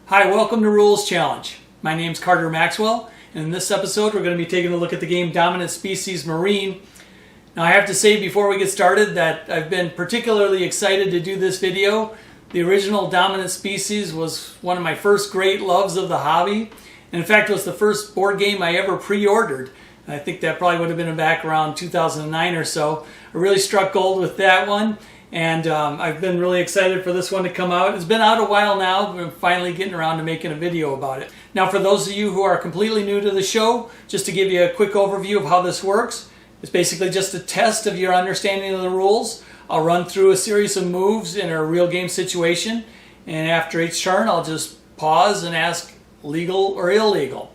Hi, welcome to Rules Challenge. My name's Carter Maxwell, and in this episode we're going to be taking a look at the game Dominant Species Marine. Now I have to say before we get started that I've been particularly excited to do this video. The original Dominant Species was one of my first great loves of the hobby. And in fact, it was the first board game I ever pre-ordered. I think that probably would have been back around 2009 or so. I really struck gold with that one. And I've been really excited for this one to come out. It's been out a while now, but I'm finally getting around to making a video about it. Now for those of you who are completely new to the show, just to give you a quick overview of how this works, it's basically just a test of your understanding of the rules. I'll run through a series of moves in a real game situation, and after each turn I'll just pause and ask legal or illegal.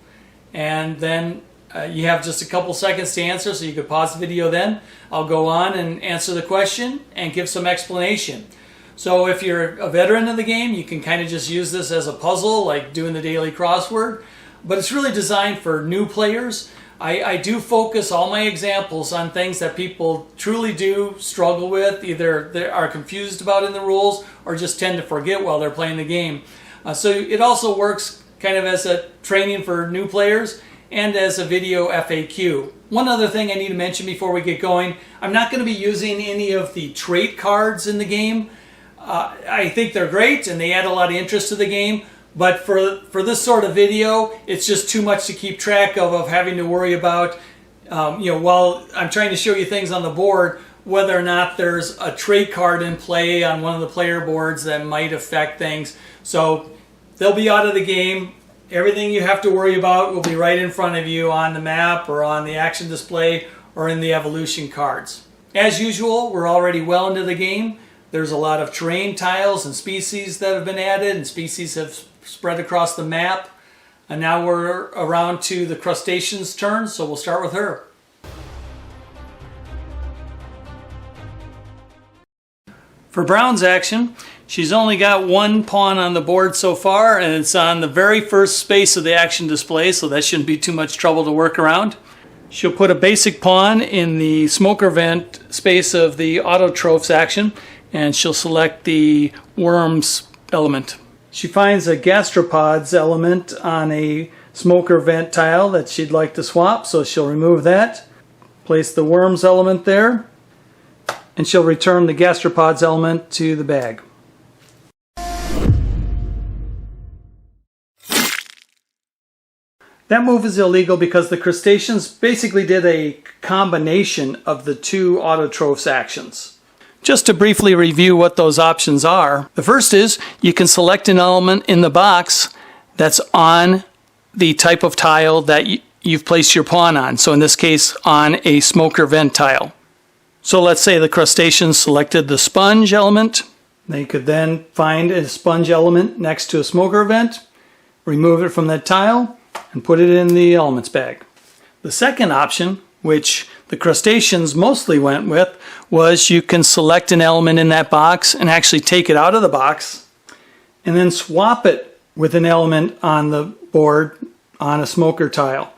And then you have just a couple seconds to answer, so you could pause the video then. I'll go on and answer the question and give some explanation. So if you're a veteran of the game, you can kind of just use this as a puzzle, like doing the daily crossword. But it's really designed for new players. I do focus all my examples on things that people truly do struggle with, either they are confused about in the rules or just tend to forget while they're playing the game. So it also works kind of as a training for new players and as a video FAQ. One other thing I need to mention before we get going, I'm not going to be using any of the trait cards in the game. I think they're great and they add a lot of interest to the game, but for this sort of video, it's just too much to keep track of having to worry about, while I'm trying to show you things on the board, whether or not there's a trait card in play on one of the player boards that might affect things. So they'll be out of the game. Everything you have to worry about will be right in front of you on the map or on the action display or in the evolution cards. As usual, we're already well into the game. There's a lot of terrain tiles and species that have been added, and species have spread across the map. And now we're around to the crustacean's turn, so we'll start with her. For Brown's action, she's only got one pawn on the board so far, and it's on the very first space of the action display, so that shouldn't be too much trouble to work around. She'll put a basic pawn in the smoker vent space of the Autotrophs action, and she'll select the worms element. She finds a gastropods element on a smoker vent tile that she'd like to swap, so she'll remove that, place the worms element there, and she'll return the gastropods element to the bag. That move is illegal because the crustaceans basically did a combination of the two Autotrophs actions. Just to briefly review what those options are, the first is you can select an element in the box that's on the type of tile that you've placed your pawn on. So in this case, on a smoker vent tile. So let's say the crustaceans selected the sponge element. They could then find a sponge element next to a smoker vent, remove it from that tile, and put it in the elements bag. The second option, which the crustaceans mostly went with, was you can select an element in that box and actually take it out of the box and then swap it with an element on the board on a smoker tile.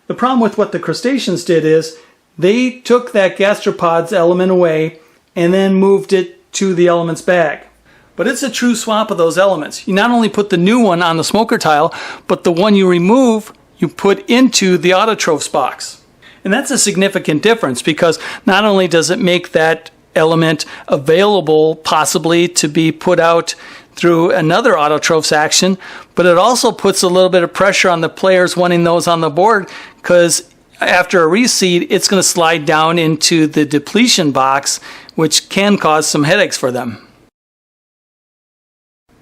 The problem with what the crustaceans did is they took that gastropods element away and then moved it to the elements bag. But it's a true swap of those elements. You not only put the new one on the smoker tile, but the one you remove, you put into the Autotrophs box. And that's a significant difference because not only does it make that element available possibly to be put out through another Autotrophs action, but it also puts a little bit of pressure on the players wanting those on the board, because after a reseed, it's going to slide down into the depletion box, which can cause some headaches for them.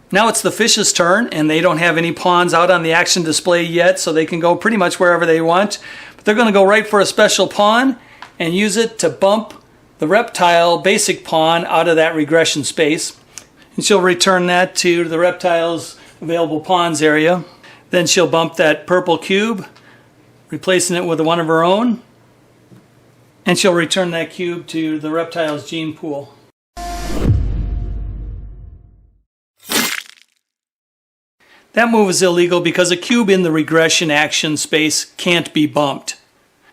Now it's the fish's turn, and they don't have any pawns out on the action display yet, so they can go pretty much wherever they want. But they're going to go right for a special pawn and use it to bump the reptile basic pawn out of that regression space. And she'll return that to the reptile's available pawns area. Then she'll bump that purple cube, replacing it with one of her own. And she'll return that cube to the reptile's gene pool. That move is illegal because a cube in the regression action space can't be bumped.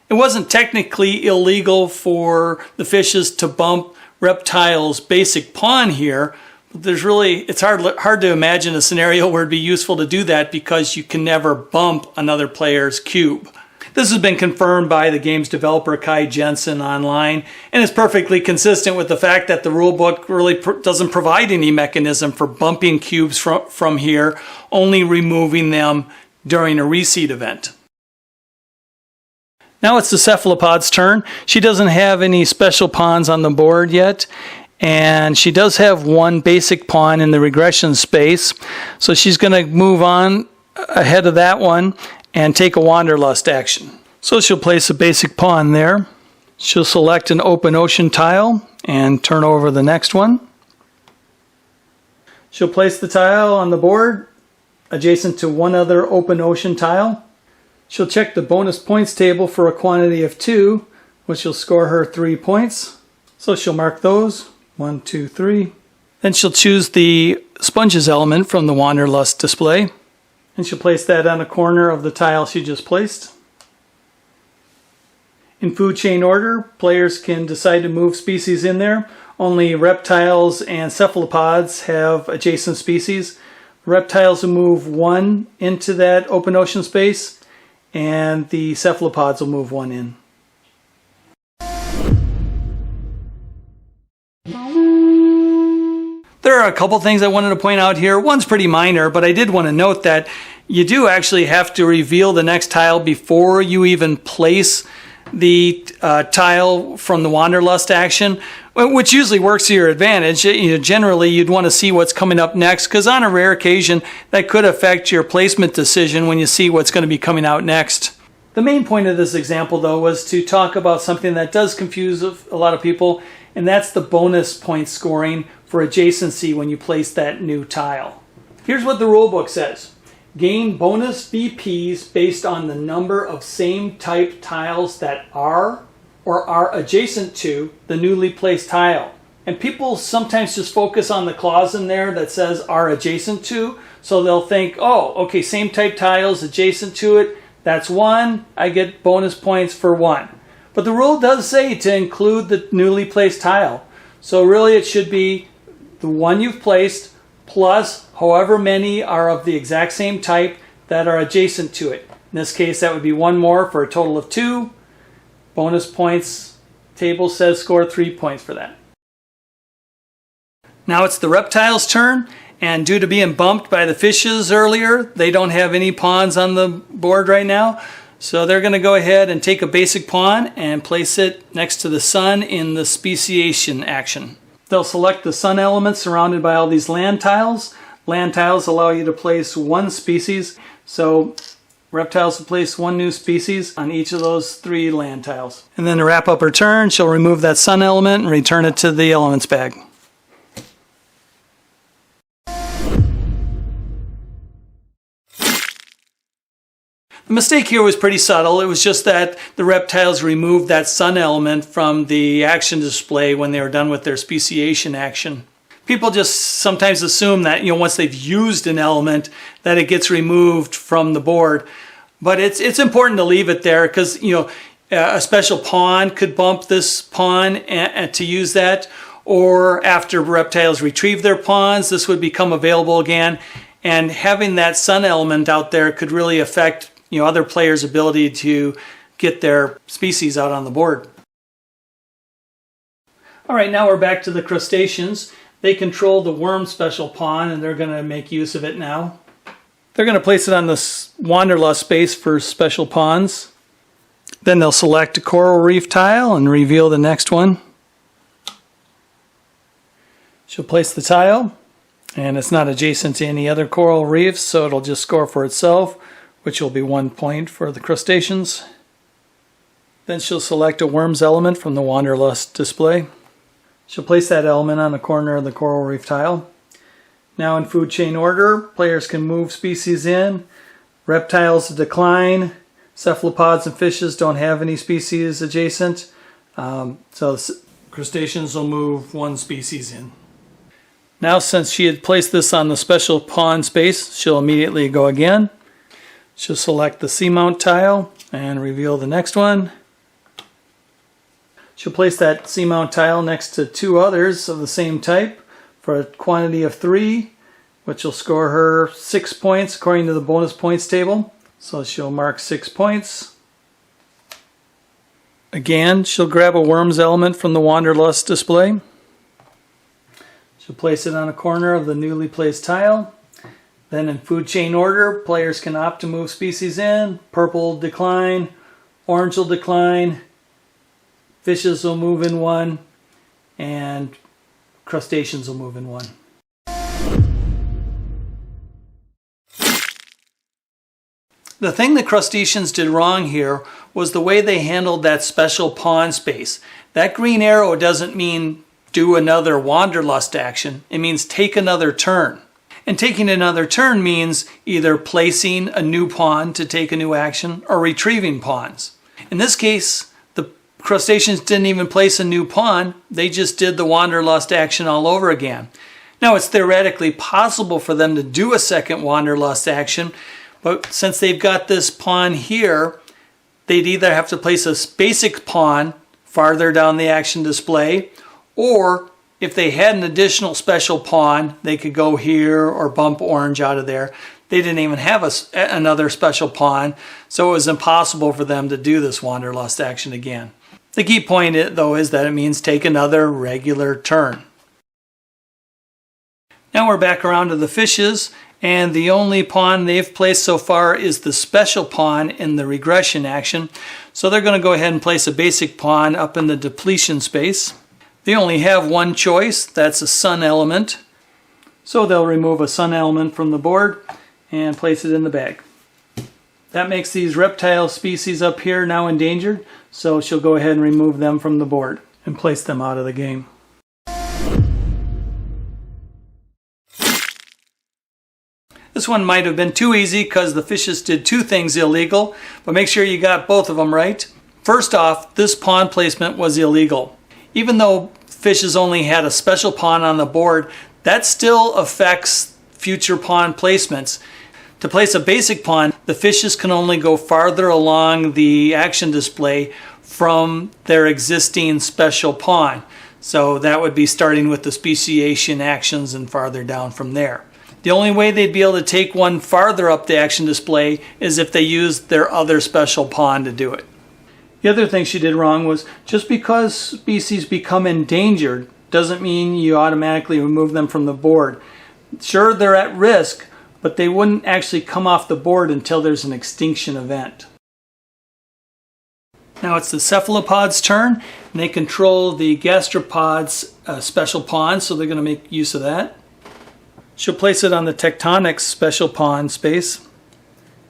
It wasn't technically illegal for the fishes to bump Reptile's basic pawn here, it's hard to imagine a scenario where it'd be useful to do that because you can never bump another player's cube. This has been confirmed by the game's developer Kai Jensen online, and is perfectly consistent with the fact that the rulebook really doesn't provide any mechanism for bumping cubes from here, only removing them during a reseed event. Now it's the cephalopod's turn. She doesn't have any special pawns on the board yet, and she does have one basic pawn in the regression space, so she's going to move on ahead of that one and take a Wanderlust action. So she'll place a basic pawn there. She'll select an open ocean tile and turn over the next one. She'll place the tile on the board adjacent to one other open ocean tile. She'll check the bonus points table for a quantity of 2, which will score her 3 points. So she'll mark those, 1, 2, 3. Then she'll choose the sponges element from the Wanderlust display, and she'll place that on a corner of the tile she just placed. In food chain order, players can decide to move species in there. Only reptiles and cephalopods have adjacent species. Reptiles will move 1 into that open ocean space, and the cephalopods will move 1 in. There are a couple things I wanted to point out here. One's pretty minor, but I did want to note that you do actually have to reveal the next tile before you even place the tile from the Wanderlust action, which usually works to your advantage. Generally, you'd want to see what's coming up next, because on a rare occasion, that could affect your placement decision when you see what's going to be coming out next. The main point of this example, though, was to talk about something that does confuse a lot of people, and that's the bonus point scoring for adjacency when you place that new tile. Here's what the rulebook says. Gain bonus VPs based on the number of same type tiles that are or are adjacent to the newly placed tile. And people sometimes just focus on the clause in there that says are adjacent to, so they'll think, oh, okay, same type tiles adjacent to it, that's 1, I get bonus points for 1. But the rule does say to include the newly placed tile. So really it should be the one you've placed plus however many are of the exact same type that are adjacent to it. In this case, that would be 1 more for a total of 2. Bonus points table says score 3 points for that. Now it's the reptiles' turn, and due to being bumped by the fishes earlier, they don't have any pawns on the board right now. So they're going to go ahead and take a basic pawn and place it next to the sun in the speciation action. They'll select the sun element surrounded by all these land tiles. Land tiles allow you to place 1 species, so reptiles will place 1 new species on each of those 3 land tiles. And then to wrap up her turn, she'll remove that sun element and return it to the elements bag. The mistake here was pretty subtle. It was just that the reptiles removed that sun element from the action display when they were done with their speciation action. People just sometimes assume that, once they've used an element, that it gets removed from the board. But it's important to leave it there because, a special pawn could bump this pawn and to use that. Or after reptiles retrieve their pawns, this would become available again. And having that sun element out there could really affect other players' ability to get their species out on the board. All right, now we're back to the crustaceans. They control the worm special pawn, and they're going to make use of it now. They're going to place it on the Wanderlust space for special pawns. Then they'll select a coral reef tile and reveal the next one. She'll place the tile, and it's not adjacent to any other coral reefs, so it'll just score for itself, which will be 1 point for the crustaceans. Then she'll select a worms element from the Wanderlust display. She'll place that element on the corner of the coral reef tile. Now in food chain order, players can move species in. Reptiles decline. Cephalopods and fishes don't have any species adjacent. So crustaceans will move 1 species in. Now since she had placed this on the special pawn space, she'll immediately go again. She'll select the seamount tile and reveal the next one. She'll place that seamount tile next to 2 others of the same type for a quantity of 3, which will score her 6 points according to the bonus points table. So she'll mark 6 points. Again, she'll grab a worms element from the Wanderlust display. She'll place it on a corner of the newly placed tile. Then in food chain order, players can opt to move species in. Purple will decline, orange will decline, fishes will move in 1, and crustaceans will move in 1. The thing the crustaceans did wrong here was the way they handled that special pawn space. That green arrow doesn't mean do another Wanderlust action. It means take another turn. And taking another turn means either placing a new pawn to take a new action or retrieving pawns. In this case, the crustaceans didn't even place a new pawn. They just did the Wanderlust action all over again. Now, it's theoretically possible for them to do a second Wanderlust action, but since they've got this pawn here, they'd either have to place a basic pawn farther down the action display, or if they had an additional special pawn, they could go here or bump orange out of there. They didn't even have another special pawn, so it was impossible for them to do this Wanderlust action again. The key point, though, is that it means take another regular turn. Now we're back around to the fishes, and the only pawn they've placed so far is the special pawn in the regression action. So they're going to go ahead and place a basic pawn up in the depletion space. They only have one choice, that's a sun element. So they'll remove a sun element from the board and place it in the bag. That makes these reptile species up here now endangered, so she'll go ahead and remove them from the board and place them out of the game. This one might have been too easy because the fishes did 2 things illegal, but make sure you got both of them right. First off, this pawn placement was illegal. Even though fishes only had a special pawn on the board, that still affects future pawn placements. To place a basic pawn, the fishes can only go farther along the action display from their existing special pawn. So that would be starting with the speciation actions and farther down from there. The only way they'd be able to take one farther up the action display is if they used their other special pawn to do it. The other thing she did wrong was just because species become endangered doesn't mean you automatically remove them from the board. Sure, they're at risk, but they wouldn't actually come off the board until there's an extinction event. Now it's the cephalopod's turn, and they control the gastropod's special pawn, so they're going to make use of that. She'll place it on the Tectonics special pawn space.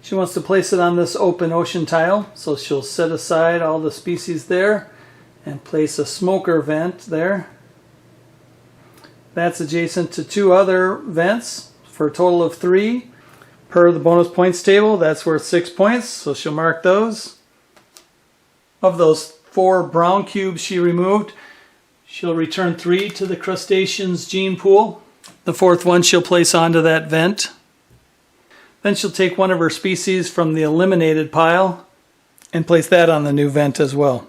She wants to place it on this open ocean tile, so she'll set aside all the species there and place a smoker vent there. That's adjacent to 2 other vents for a total of 3. Per the bonus points table, that's worth 6 points, so she'll mark those. Of those 4 brown cubes she removed, she'll return 3 to the crustacean's gene pool. The 4th one she'll place onto that vent. Then she'll take one of her species from the eliminated pile and place that on the new vent as well.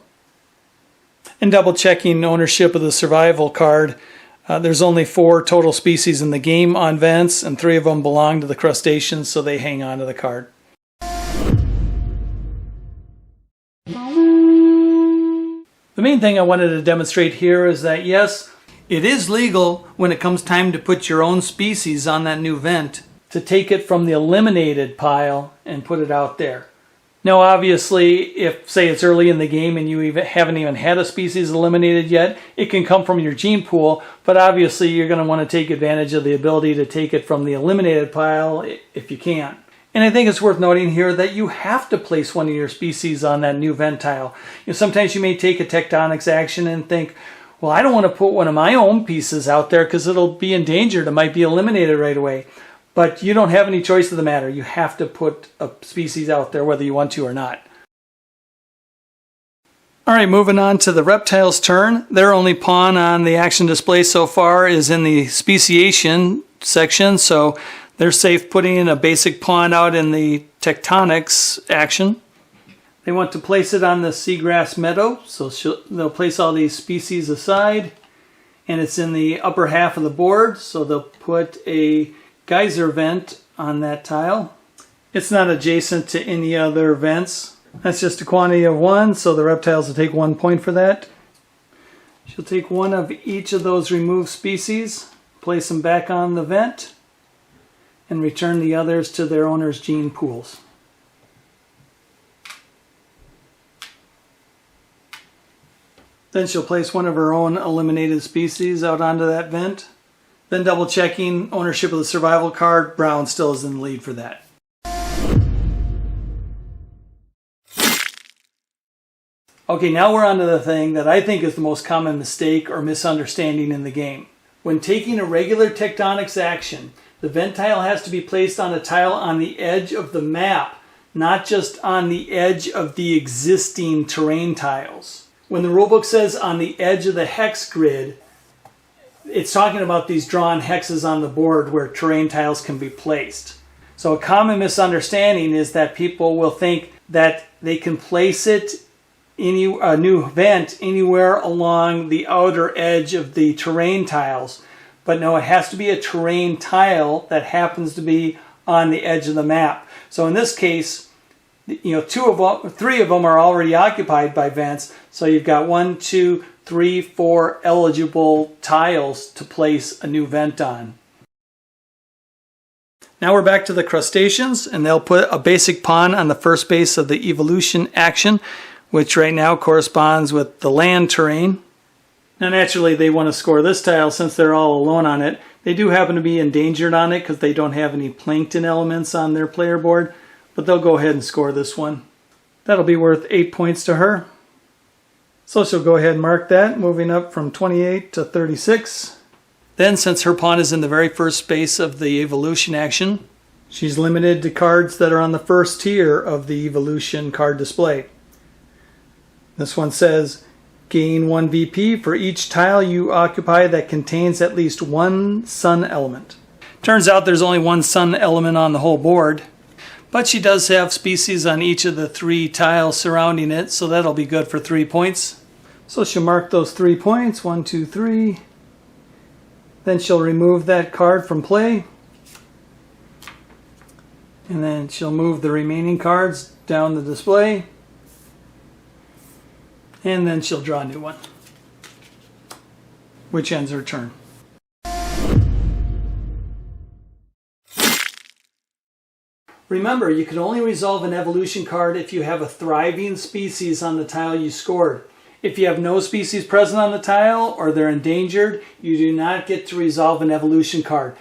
And double checking ownership of the survival card, there's only 4 total species in the game on vents, and 3 of them belong to the crustaceans, so they hang on to the card. The main thing I wanted to demonstrate here is that yes, it is legal when it comes time to put your own species on that new vent to take it from the eliminated pile and put it out there. Now obviously, if say it's early in the game and you haven't even had a species eliminated yet, it can come from your gene pool, but obviously you're going to want to take advantage of the ability to take it from the eliminated pile if you can. And I think it's worth noting here that you have to place one of your species on that new vent tile. Sometimes you may take a Tectonics action and think, well, I don't want to put one of my own pieces out there because it'll be endangered. It might be eliminated right away. But you don't have any choice of the matter. You have to put a species out there whether you want to or not. Alright, moving on to the reptiles' turn. Their only pawn on the action display so far is in the speciation section, so they're safe putting in a basic pawn out in the Tectonics action. They want to place it on the seagrass meadow, so they'll place all these species aside and it's in the upper half of the board, so they'll put a geyser vent on that tile. It's not adjacent to any other vents. That's just a quantity of 1, so the reptiles will take 1 point for that. She'll take one of each of those removed species, place them back on the vent, and return the others to their owner's gene pools. Then she'll place one of her own eliminated species out onto that vent. Then double checking ownership of the survival card, Brown still is in the lead for that. Okay, now we're on to the thing that I think is the most common mistake or misunderstanding in the game. When taking a regular Tectonics action, the vent tile has to be placed on a tile on the edge of the map, not just on the edge of the existing terrain tiles. When the rulebook says on the edge of the hex grid, it's talking about these drawn hexes on the board where terrain tiles can be placed. So a common misunderstanding is that people will think that they can place it a new vent anywhere along the outer edge of the terrain tiles. But no, it has to be a terrain tile that happens to be on the edge of the map. So in this case, you know, 3 of them are already occupied by vents. So you've got 1, 2, 3, 4 eligible tiles to place a new vent on. Now we're back to the crustaceans, and they'll put a basic pawn on the first base of the evolution action, which right now corresponds with the land terrain. Now naturally they want to score this tile since they're all alone on it. They do happen to be endangered on it because they don't have any plankton elements on their player board, but they'll go ahead and score this one. That'll be worth 8 points to her. So she'll go ahead and mark that, moving up from 28 to 36. Then, since her pawn is in the very first space of the evolution action, she's limited to cards that are on the first tier of the evolution card display. This one says, gain 1 VP for each tile you occupy that contains at least 1 sun element. Turns out there's only 1 sun element on the whole board, but she does have species on each of the 3 tiles surrounding it, so that'll be good for 3 points. So she'll mark those 3 points, 1, 2, 3. Then she'll remove that card from play. And then she'll move the remaining cards down the display. And then she'll draw a new one, which ends her turn. Remember, you can only resolve an evolution card if you have a thriving species on the tile you scored. If you have no species present on the tile or they're endangered, you do not get to resolve an evolution card.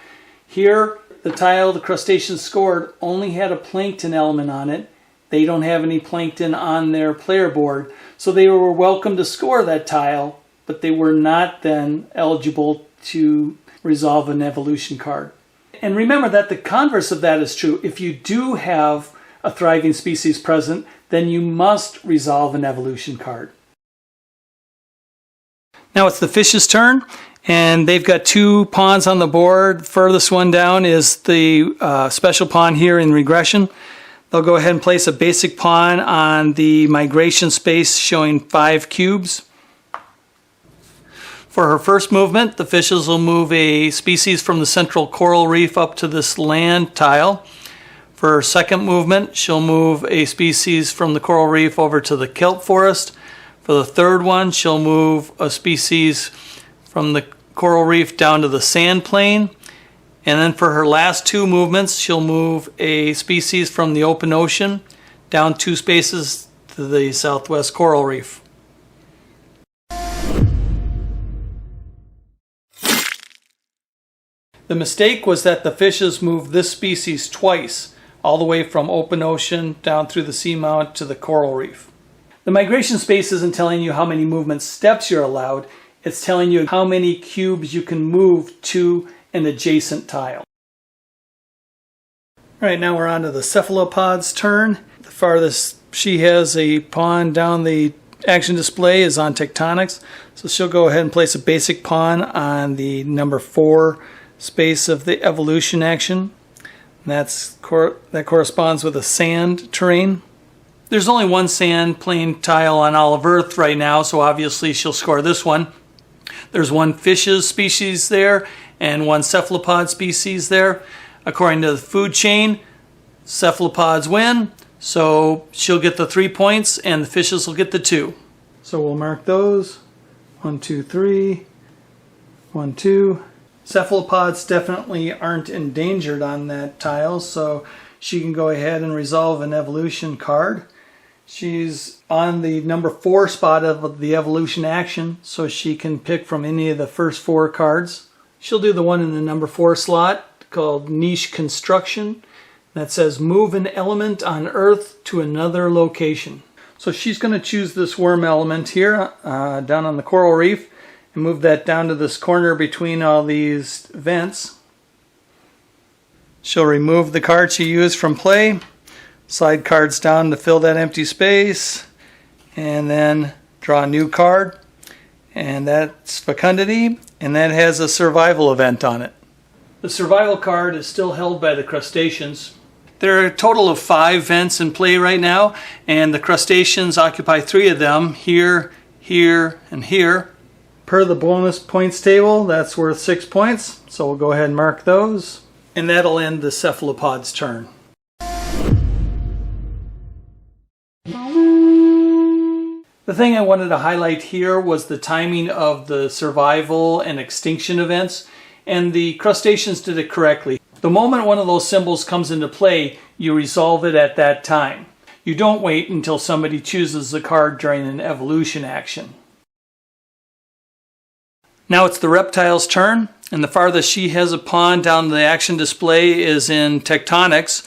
Here, the tile the crustacean scored only had a plankton element on it. They don't have any plankton on their player board, so they were welcome to score that tile, but they were not then eligible to resolve an evolution card. And remember that the converse of that is true. If you do have a thriving species present, then you must resolve an evolution card. Now it's the fish's turn, and they've got 2 pawns on the board. The furthest one down is the special pawn here in Regression. They'll go ahead and place a basic pawn on the migration space showing 5 cubes. For her first movement, the fishes will move a species from the central coral reef up to this land tile. For her second movement, she'll move a species from the coral reef over to the kelp forest. For the third one, she'll move a species from the coral reef down to the sand plain. And then for her last 2 movements, she'll move a species from the open ocean down 2 spaces to the southwest coral reef. The mistake was that the fishes moved this species twice, all the way from open ocean down through the seamount to the coral reef. The migration space isn't telling you how many movement steps you're allowed, it's telling you how many cubes you can move to an adjacent tile. Alright, now we're on to the cephalopod's turn. The farthest she has a pawn down the action display is on Tectonics, so she'll go ahead and place a basic pawn on the number 4 space of the evolution action. And that corresponds with a sand terrain. There's only 1 sand plain tile on all of Earth right now, so obviously she'll score this one. There's one fishes species there and one cephalopod species there. According to the food chain, cephalopods win, so she'll get the 3 points and the fishes will get the 2. So we'll mark those. 1, 2, 3. 1, 2. Cephalopods definitely aren't endangered on that tile, so she can go ahead and resolve an evolution card. She's on the number 4 spot of the evolution action, so she can pick from any of the first 4 cards. She'll do the one in the number 4 slot called Niche Construction. That says move an element on Earth to another location. So she's going to choose this worm element here down on the coral reef and move that down to this corner between all these vents. She'll remove the card she used from play, slide cards down to fill that empty space, and then draw a new card. And that's Fecundity, and that has a survival event on it. The survival card is still held by the crustaceans. There are a total of 5 vents in play right now, and the crustaceans occupy 3 of them, here, here, and here. Per the bonus points table, that's worth 6 points, so we'll go ahead and mark those. And that'll end the cephalopod's turn. The thing I wanted to highlight here was the timing of the survival and extinction events, and the crustaceans did it correctly. The moment one of those symbols comes into play, you resolve it at that time. You don't wait until somebody chooses the card during an evolution action. Now it's the reptile's turn, and the farthest she has a pawn down the action display is in Tectonics.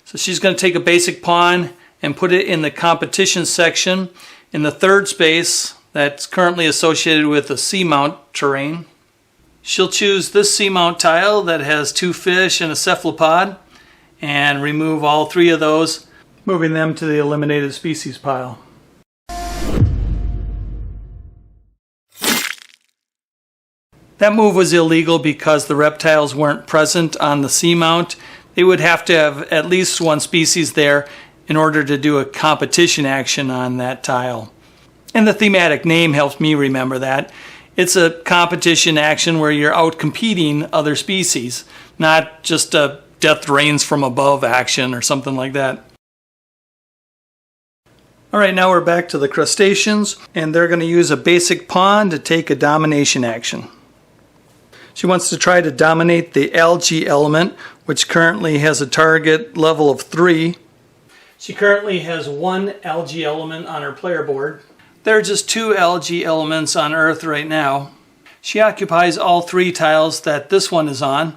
So she's going to take a basic pawn and put it in the competition section in the 3rd space that's currently associated with the seamount terrain. She'll choose this seamount tile that has 2 fish and a cephalopod and remove all 3 of those, moving them to the eliminated species pile. That move was illegal because the reptiles weren't present on the seamount. They would have to have at least 1 species there in order to do a competition action on that tile. And the thematic name helps me remember that. It's a competition action where you're out competing other species, not just a death reigns from above action or something like that. Alright, now we're back to the crustaceans, and they're going to use a basic pawn to take a domination action. She wants to try to dominate the algae element, which currently has a target level of 3. She currently has 1 algae element on her player board. There are just 2 algae elements on Earth right now. She occupies all 3 tiles that this one is on,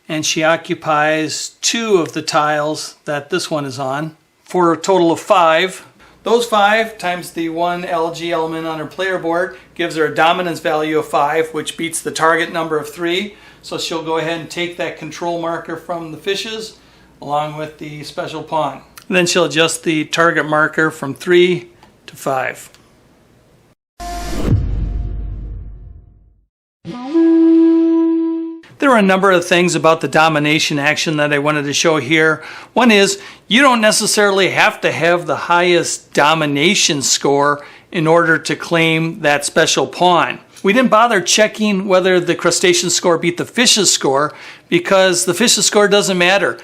and she occupies 2 of the tiles that this one is on, for a total of 5. Those 5 times the 1 algae element on her player board gives her a dominance value of 5, which beats the target number of 3. So she'll go ahead and take that control marker from the fishes along with the special pawn. And then she'll adjust the target marker from 3 to 5. There are a number of things about the domination action that I wanted to show here. One is, you don't necessarily have to have the highest domination score in order to claim that special pawn. We didn't bother checking whether the crustacean score beat the fish's score because the fish's score doesn't matter.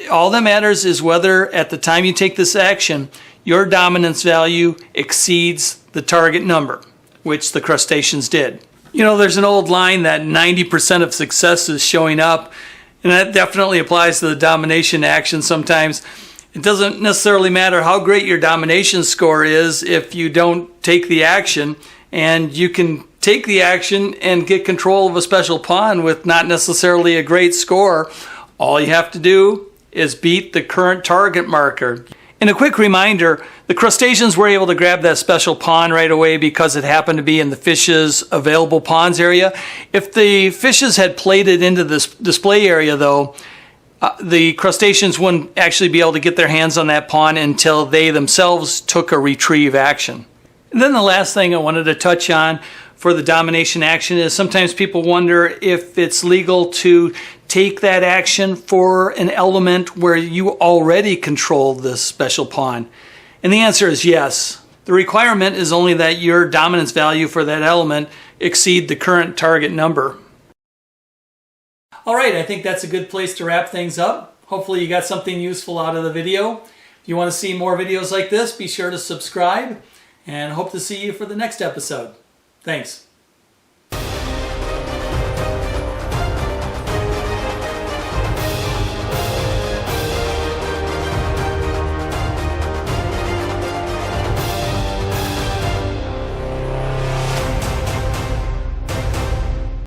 All that matters is whether at the time you take this action, your dominance value exceeds the target number, which the crustaceans did. You know, there's an old line that 90% of success is showing up, and that definitely applies to the domination action sometimes. It doesn't necessarily matter how great your domination score is if you don't take the action, and you can take the action and get control of a special pawn with not necessarily a great score. All you have to do is beat the current target marker. And a quick reminder, the crustaceans were able to grab that special pawn right away because it happened to be in the fish's available pawns area. If the fishes had played it into this display area though, the crustaceans wouldn't actually be able to get their hands on that pawn until they themselves took a retrieve action. And then the last thing I wanted to touch on for the domination action is sometimes people wonder if it's legal to take that action for an element where you already control this special pawn. And the answer is yes. The requirement is only that your dominance value for that element exceed the current target number. All right, I think that's a good place to wrap things up. Hopefully you got something useful out of the video. If you want to see more videos like this, be sure to subscribe, and hope to see you for the next episode. Thanks.